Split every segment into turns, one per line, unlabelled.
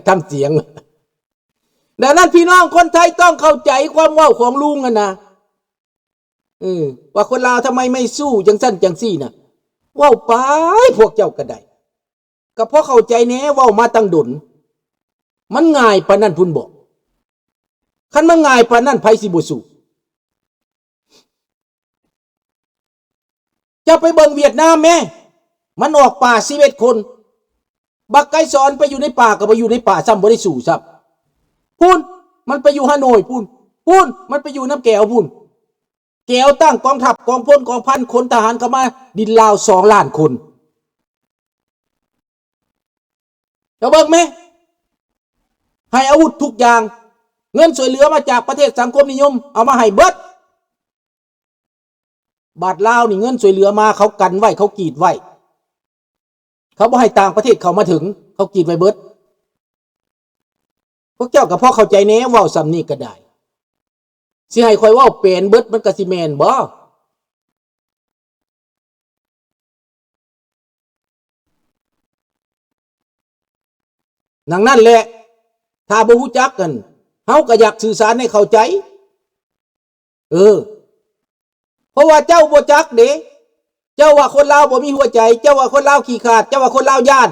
ทำเสียงดังนั้นพี่น้องคนไทยต้องเข้าใจความเว้าของลุงนะว่าคนลาวทำไมไม่สู้จังสั้นจังซี่นะเว้าไปพวกเจ้าก็ได้ก็เพราะเข้าใจแน่เว้ามาตั้งดนมันง่ายปานนั้นพุ่นบอกคันมันง่ายปานนั้นไผสิบ่สู้จะไปเบิ่งเวียดนามแม่มันออกป่า11 คนบักไก่สอนไปอยู่ในป่าก็ไปอยู่ในป่าซ้ำบ่ได้สู้ซ้ำพูนมันไปอยู่ฮานอยพูนมันไปอยู่น้ำแก้วพูนแก้วตั้งกองทัพกองพลกองพันคนทหารเข้ามาดินลาว2 ล้านคนจะเบิ่งไหมให้อาวุธทุกอย่างเงินช่วยเหลือมาจากประเทศสังคมนิยมเอามาให้เบิดบาทลาวนี่เงินช่วยเหลือมาเขากันไว้เขากีดไว้เขาบ่ให้ต่างประเทศเขามาถึงเขากีดไว้เบิดพวกเจ้าก็พอเข้าใจแน่เว้าซ้ำนี้ก็ได้สิให้คอยเว้าเป็นเบิดมันก็สิแม่นบ่ดังนั้นแหละถ้าบ่ฮู้จักกันเฮาก็อยากสื่อสารให้เข้าใจเพราะว่าเจ้าบ่จักเด้เจ้าว่าคนลาวบ่มีหัวใจเจ้าว่าคนลาวขี้ขาดเจ้าว่าคนลาวย้าน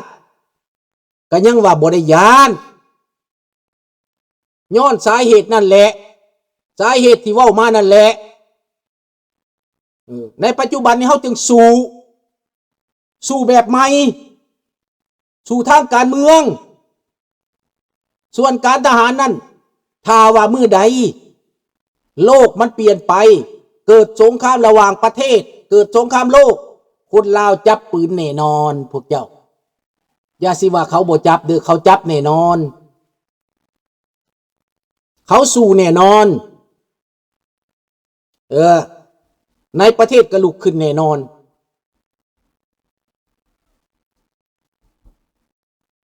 ก็ยังว่าบ่ได้ย้านย้อนสาเหตุนั่นแหละสาเหตุที่เว้ามานั่นแหละในปัจจุบันนี้เฮาจึงสู้แบบใหม่สู่ทางการเมืองส่วนการทหารนั้นถ้าว่ามื้อใดโลกมันเปลี่ยนไปเกิดสงครามระหว่างประเทศเกิดสงครามโลกคนลาวจับปืนแน่นอนพวกเจ้าอย่าสิว่าเขาบ่จับเด้อเขาจับแน่นอนเขาสู้แน่นอนในประเทศก็ลุกขึ้นแน่นอน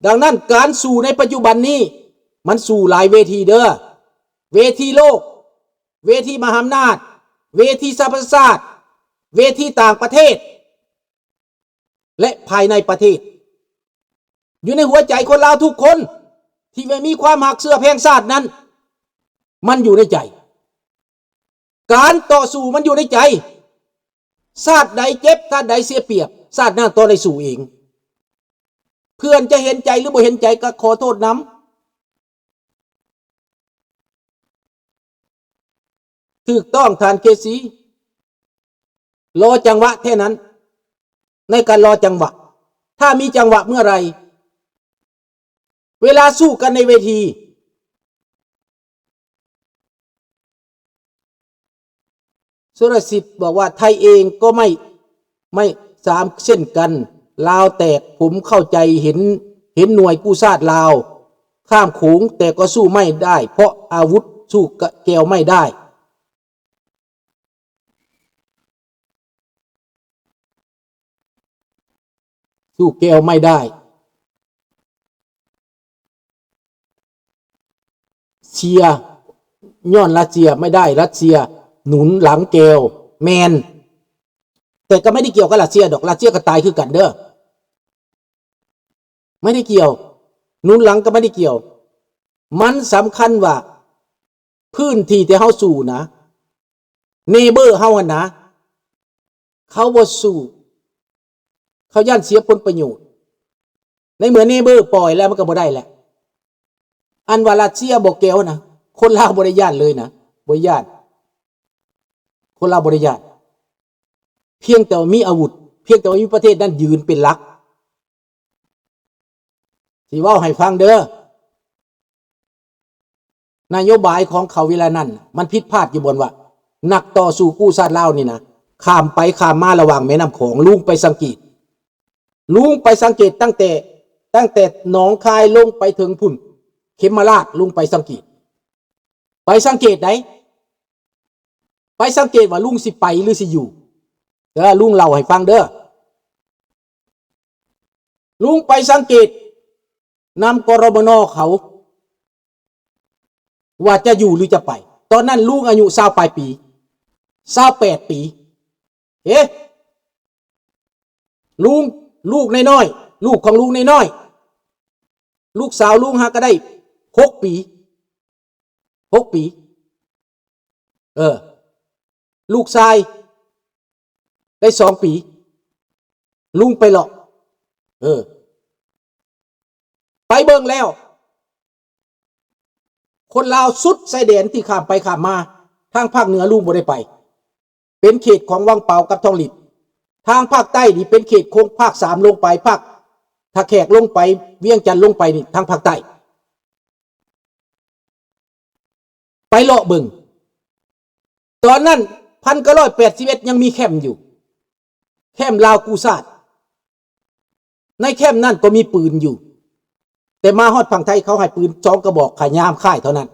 ดังนั้นการสู้ในปัจจุบันนี้มันสู้หลายเวทีเด้อเวทีโลกเวทีมหาอำนาจเวทีสหประชาชาติเวทีต่างประเทศและภายในประเทศอยู่ในหัวใจคนลาวทุกคนที่ไม่มีความหักเสื้อแพงชาตินั้นมันอยู่ในใจการต่อสู้มันอยู่ในใจชาติใดเจ็บชาติใดเสียเปรียบชาติหน้าต่อได้สู้เองเพื่อนจะเห็นใจหรือบ่เห็นใจก็ขอโทษนำถูกต้องทานเคสีรอจังหวะแค่นั้นในการรอจังหวะถ้ามีจังหวะเมื่อไรเวลาสู้กันในเวทีสุรสิทธิ์บอกว่าไทยเองก็ไม่สามเช่นกันลาวแตกผมเข้าใจเห็นหน่วยกู้ชาติลาวข้ามโขงแต่ก็สู้ไม่ได้เพราะอาวุธสู้แก้วไม่ได้สู้แก้วไม่ได้เชียย้อนรัสเซียไม่ได้รัสเซียหนุนหลังแก้วแมนแต่ก็ไม่ได้เกี่ยวกับรัสเซียดอกรัสเซียก็ตายคือกันเด้อไม่ได้เกี่ยวหนุนหลังก็ไม่ได้เกี่ยวมันสำคัญว่าพื้นที่ที่เฮาสู้นะเนเบอร์เฮาหั่นนะเขาบ่สู้เขาย่านเสียผลประโยชน์ในเมื่อเนเบอร์ปล่อยแล้วมันก็บ่ได้แหละอันว่ารัสเซียบ่แก้วนะคนลาวบ่ได้ย่านเลยนะบ่ย่านคนลาวบ่ได้ย่านเพียงแต่มีอาวุธเพียงแต่มีประเทศนั้นยืนเป็นหลักสิเว้าให้ฟังเด้อนโยบายของเขาเวลานั้นมันผิดพลาดอยู่บนว่านักต่อสู้กู้ชาติลาวนี่นะข้ามไปข้ามมาระหว่างแม่น้ำโขงลุงไปสังเกตตั้งแต่หนองคายลงไปถึงพุ่นเขมราชลุงไปสังเกตไหนไปสังเกตว่าลุงสิไปหรือสิอยู่ลุงเล่าให้ฟังเด้อลุงไปสังเกตนำกรมนเขาว่าจะอยู่หรือจะไปตอนนั้นลุงอายุ20 ปลายปี28 ปีลุงลูกน้อยๆลูกของลุงน้อย ลูกสาวลุงฮะก็ได้6 ปี6 ปีลูกชายได้2 ปีลุงไปหรอกไปเบิ่งแล้วคนลาวสุดชายแดนที่ข้ามไปข้ามมาทางภาคเหนือลุงบ่ได้ไปเป็นเขตของวังเปากับทองหลิบทางภาคใต้นี่เป็นเขตโค้งภาค3ลงไปภาคถ้าแขกลงไปเวียงจันทร์ลงไปนี่ทางภาคใต้ไปเลาะเบิ่งตอนนั้น1981ยังมีแคมป์อยู่แคมป์ลาวกูซาดในแคมป์นั้นก็มีปืนอยู่แต่มาฮอดฝั่งไทยเขาให้ปืน2 กระบอกขายามค่ายเท่านั้น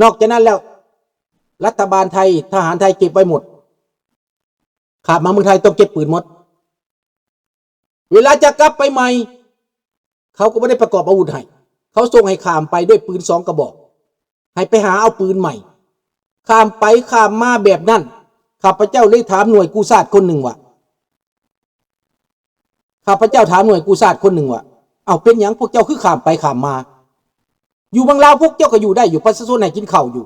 นอกจากนั้นแล้วรัฐบาลไทยทหารไทยเก็บไว้หมดขาดมาเมืองไทยต้องเก็บปืนหมดเวลาจะกลับไปใหม่เขาก็ไม่ได้ประกอบอาวุธให้เขาส่งให้ข้ามไปด้วยปืน2 กระบอกให้ไปหาเอาปืนใหม่ข้ามไปข้ามมาแบบนั้นข้าพเจ้าเลยถามหน่วยกู้ซาดคนหนึ่งว่าข้าพเจ้าถามหน่วยกู้ซาดคนหนึ่งว่าเอาเป็นอย่างพวกเจ้าคือข้ามไปข้ามมาอยู่บางลาวพวกเจ้าก็อยู่ได้อยู่ประชาชนไหนกินข้าวอยู่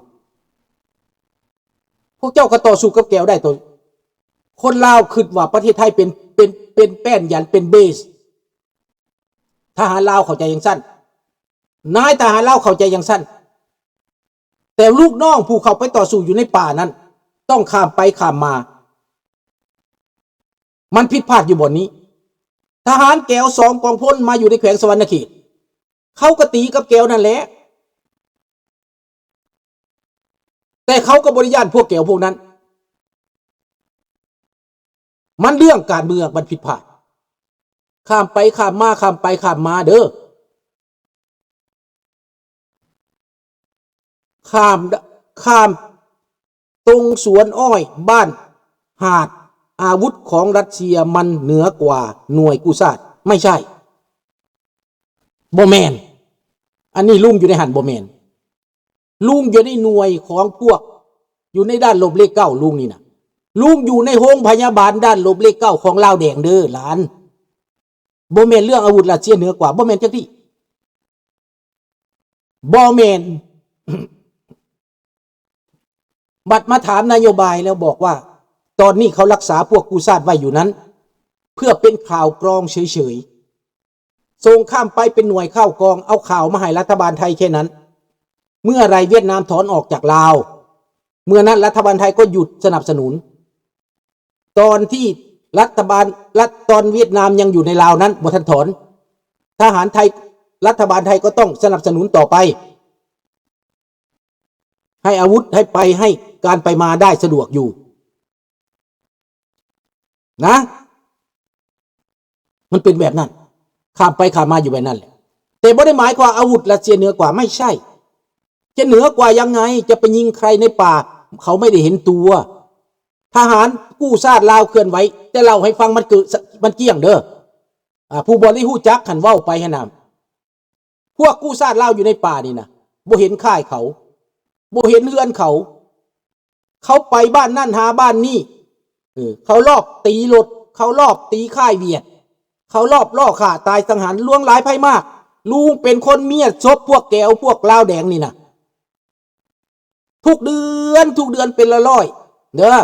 พวกเจ้าก็ต่อสู้กับแก้วได้ตัวคนลาวคิดว่าประเทศไทยเป็นแป้นยันเป็นเบสทหารลาวเข้าใจอย่างสั้นนายทหารลาวเข้าใจอย่างสั้นแต่ลูกน้องผู้เข้าไปต่อสู้อยู่ในป่านั้นต้องข้ามไปข้ามมามันผิดพลาดอยู่บนนี้ทหารแก้ว2 กองพลมาอยู่ในแขวงสวรรณเขตเขาก็ตีกับแก้วนั่นแหละแต่เขาก็บริยานพวกแก้วพวกนั้นมันเรื่องการเมืองมันผิดพลาดข้ามไปข้ามมาข้ามไปข้ามมาเด้อข้ามตรงสวนอ้อยบ้านหาดอาวุธของรัสเซียมันเหนือกว่าหน่วยกู้ซาดไม่ใช่บ่แมนอันนี้ลุงอยู่ในหันบ่แมนลุงอยู่ในหน่วยของพวกอยู่ในด้านลบเลข 9ลุงนี่นะลุงอยู่ในโรงพยาบาลด้านลบเลข 9ของลาวแดงเด้อหลานบ่แมนเรื่องอาวุธรัสเซียเหนือกว่าบ่แมนจังที่บ่แมน บัดมาถามนโยบายแล้วบอกว่าตอนนี้เขารักษาพวกกู้ซาดไว้อยู่นั้นเพื่อเป็นข่าวกรองเฉยๆส่งข้ามไปเป็นหน่วยข้าวกองเอาข่าวมาให้รัฐบาลไทยแค่นั้นเมื่อไรเวียดนามถอนออกจากลาวเมื่อนั้นรัฐบาลไทยก็หยุดสนับสนุนตอนที่ตอนเวียดนามยังอยู่ในลาวนั้นบ่ทันถอนทหารไทยรัฐบาลไทยก็ต้องสนับสนุนต่อไปให้อาวุธให้ไปให้การไปมาได้สะดวกอยู่นะมันเป็นแบบนั้นข้ามไปข้ามมาอยู่แบบนั้นแหละแต่ไม่ได้หมายความอาวุธรัสเซียเหนือกว่าไม่ใช่จะเหนือกว่ายังไงจะไปยิงใครในป่าเขาไม่ได้เห็นตัวทหารกู้ซาดลาวเคลื่อนไหวจะเล่าให้ฟังมันเกิดมันเกี่ยงเด้อผู้บริหูจักขันเว้าไปให้นำพวกกู้ซาดลาวอยู่ในป่านี่นะบ่เห็นค่ายเขาบ่เห็นเรือนเขาไปบ้านนั่นหาบ้านนี่เขารอบตีรถเขารอบตีค่ายเวียดเขารอบล่อข่าตายสังหารล่วงหลายภัยมากลุงเป็นคนเมียซบพวกแก้วพวกลาวแดงนี่นะทุกเดือนเป็นละร้อยเด้อ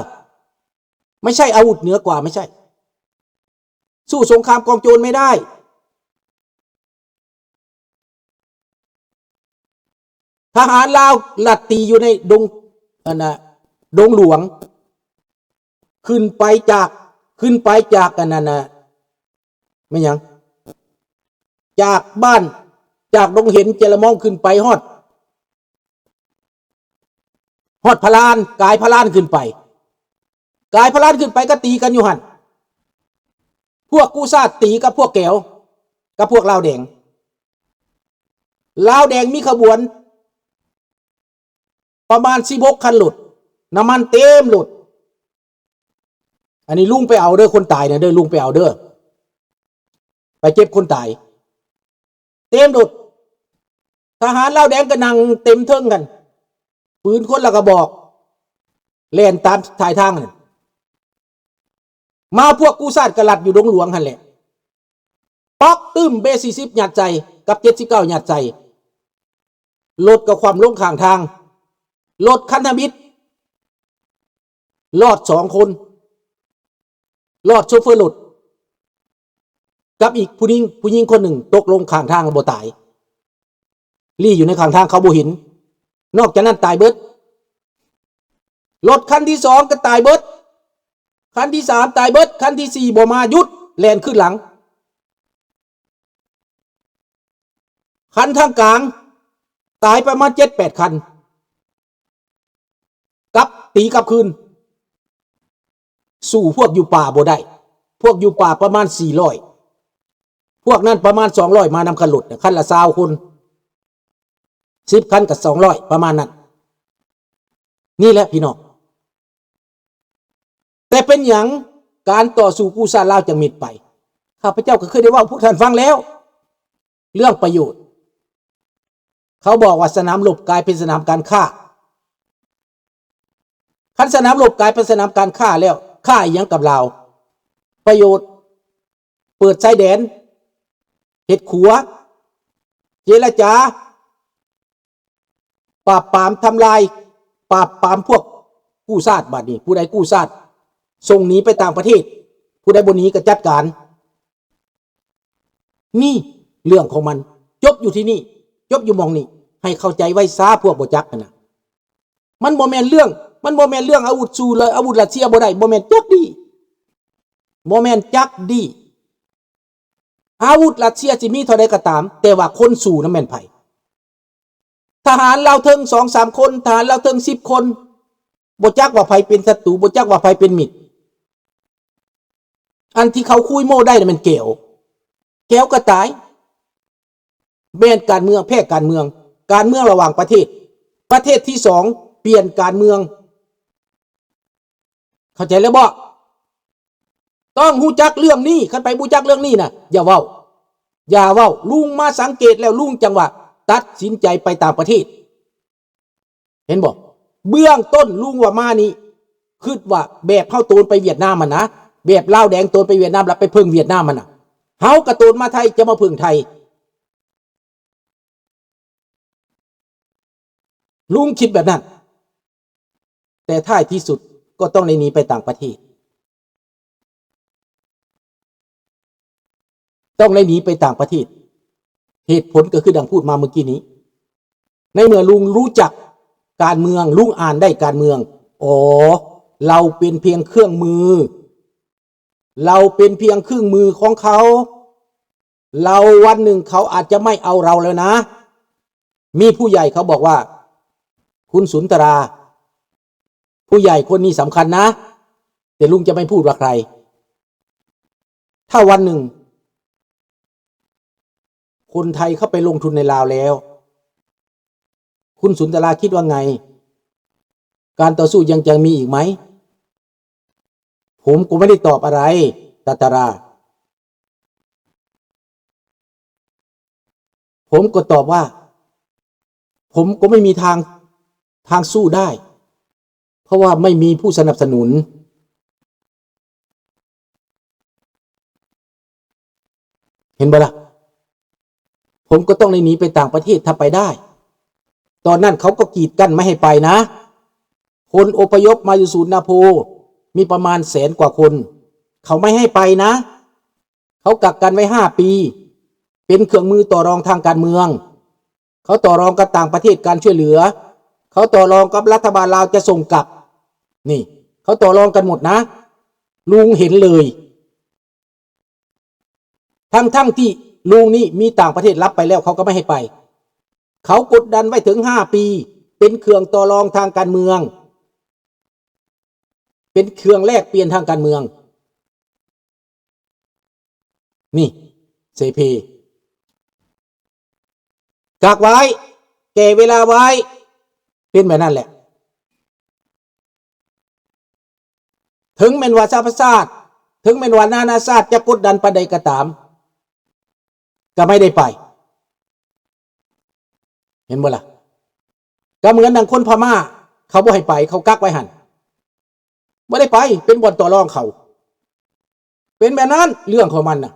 ไม่ใช่อาวุธเหนือกว่าไม่ใช่สู้สงครามกองโจรไม่ได้ทหารลาวลัดตีอยู่ในดงดงหลวงขึ้นไปจากกันนั่นนะไม่ยังจากบ้านจากดงเห็นเจรมองขึ้นไปฮอดพลานกายพลานขึ้นไปก็ตีกันอยู่หันพวกกู้ซาดตีกับพวกแก้วกับพวกลาวแดงมีขบวนประมาณ16 คันหลุดน้ำมันเต็มหลุดอันนี้ลุงไปเอาเด้อคนตายเนี่ยเด้อลุงไปเอาเด้อไปเก็บคนตายเต็มหลุดทหารลาวแดงก็นั่งเต็มเทิงกันปืนคนละกระบอกเล่นตามทายทางนั่นมาพวกกู้ซาดกระลัดอยู่ดงหลวงหันแหละป๊อกตึ้มเบ40หยัดใจ กับ79ยัดใส่รถกับความลงข้างทางรถคันธมิตรรอด2 คนรอดโชเฟอร์รถกับอีกผู้หญิงคนหนึ่งตกลงข้างทางบ่ตายลี่อยู่ในข้างทางเขาบ่เห็นนอกจากนั้นตายเบิดรถคันที่2ก็ตายเบิดคันที่3ตายเบิดคันที่4บ่มาหยุดแล่นขึ้นหลังคันทางกลางตายประมาณ 7-8 คันกับตีกลับคืนสู่พวกอยู่ป่าบ่ได้พวกอยู่ป่าประมาณ400พวกนั้นประมาณ200มานำคันรถคันละ20 คน10 คันกับ200ประมาณนั้นนี่แหละพี่น้องแต่เป็นอย่างการต่อสู้กู้ซาลาวจังมิดไปข้าพเจ้าก็เคยได้ว่าพวกท่านฟังแล้วเรื่องประโยชน์เขาบอกว่าสนามรบกลายเป็นสนามการค้าคันสนามรบกลายเป็นสนามการค้าแล้วค่าอีหยังกับเราประโยชน์เปิดชายแดนเฮ็ดขัวเจรจาปราบปรามทำลายปราบปรามพวกกู้ชาติบัดนี้ผู้ใดกู้ชาติส่งหนีไปต่างประเทศผู้ใดบ่หนีก็จัดการนี่เรื่องของมันจบอยู่ที่นี่จบอยู่มองนี่ให้เข้าใจไว้ซะพวกบ่จักกันนะมันบ่แม่นเรื่องอาวุธสู้เลยอาวุธรัสเซียบ่ได้บ่แม่นจักดีบ่แม่นจักดีอาวุธรัสเซียสิมีเท่าใดก็ตามแต่ว่าคนสู้นั้นแม่นไผทหารเราถึง 2-3 คนทหารเราถึง10 คนบ่จักว่าไผเป็นศัตรูบ่จักว่าไผเป็นมิตรอันที่เขาคุยโม้ได้น่ะมันแก้วก็ตายแม่นการเมืองแพ้การเมืองระหว่างประเทศที่2เปลี่ยนการเมืองเข้าใจแล้วบ่ต้องฮู้จักเรื่องนี้คันไปฮู้จักเรื่องนี้น่ะอย่าเว้าลุงมาสังเกตแล้วลุงจังว่าตัดสินใจไปต่างประเทศเห็นบ่เบื้องต้นลุงว่ามานี่คิดว่าแบบเฮาโตนไปเวียดนามมันนะแบบลาวแดงโตนไปเวียดนามแล้วไปพึ่งเวียดนามมันน่ะเฮากระโตนมาไทยจะมาพึ่งไทยลุงคิดแบบนั้นแต่ท้ายที่สุดก็ต้องหนีไปต่างประเทศต้องหนีไปต่างประเทศเหตุผลก็คือดังพูดมาเมื่อกี้นี้ในเมื่อลุงรู้จักการเมืองลุงอ่านได้การเมืองอ๋อเราเป็นเพียงเครื่องมือของเขาเราวันหนึ่งเขาอาจจะไม่เอาเราแล้วนะมีผู้ใหญ่เขาบอกว่าคุณสุนทราผู้ใหญ่คนนี้สำคัญนะแต่ลุงจะไม่พูดว่าใครถ้าวันหนึ่งคนไทยเข้าไปลงทุนในลาวแล้วคุณสุนทราคิดว่าไงการต่อสู้ยังจะมีอีกไหมผมก็ไม่ได้ตอบอะไรตาตาราผมก็ตอบว่าผมก็ไม่มีทางสู้ได้เพราะว่าไม่มีผู้สนับสนุนเห็นบ่ล่ะผมก็ต้องหนีไปต่างประเทศถ้าไปได้ตอนนั้นเขาก็กีดกั้นไม่ให้ไปนะคนอพยพมาอยู่ศูนย์นาโพมีประมาณ100,000 กว่าคนเขาไม่ให้ไปนะเขากักกันไว้5 ปีเป็นเครื่องมือต่อรองทางการเมืองเขาต่อรองกับต่างประเทศการช่วยเหลือเขาต่อรองกับรัฐบาลลาวจะส่งกลับนี่เขาต่อรองกันหมดนะลุงเห็นเลยทั้งที่ลุงนี่มีต่างประเทศรับไปแล้วเขาก็ไม่ให้ไปเขากดดันไว้ถึง5 ปีเป็นเครื่องต่อรองทางการเมืองเป็นเครื่องแลกเปลี่ยนทางการเมืองนี่เสเพกักไว้แก่เวลาไว้เป็นแบบนั้นแหละถึงแม้ว่าชาติศาสตร์ถึงแม้ว่านานาชาติจะกดดันปานใดก็ตามก็ไม่ได้ไปเห็นบ่ล่ะก็เหมือนดังคนพม่าเขาบ่ให้ไปเขากักไว้หั่นบ่ได้ไปเป็นบ่อนต่อรองเขาเป็นแบบนั้นเรื่องของมันน่ะ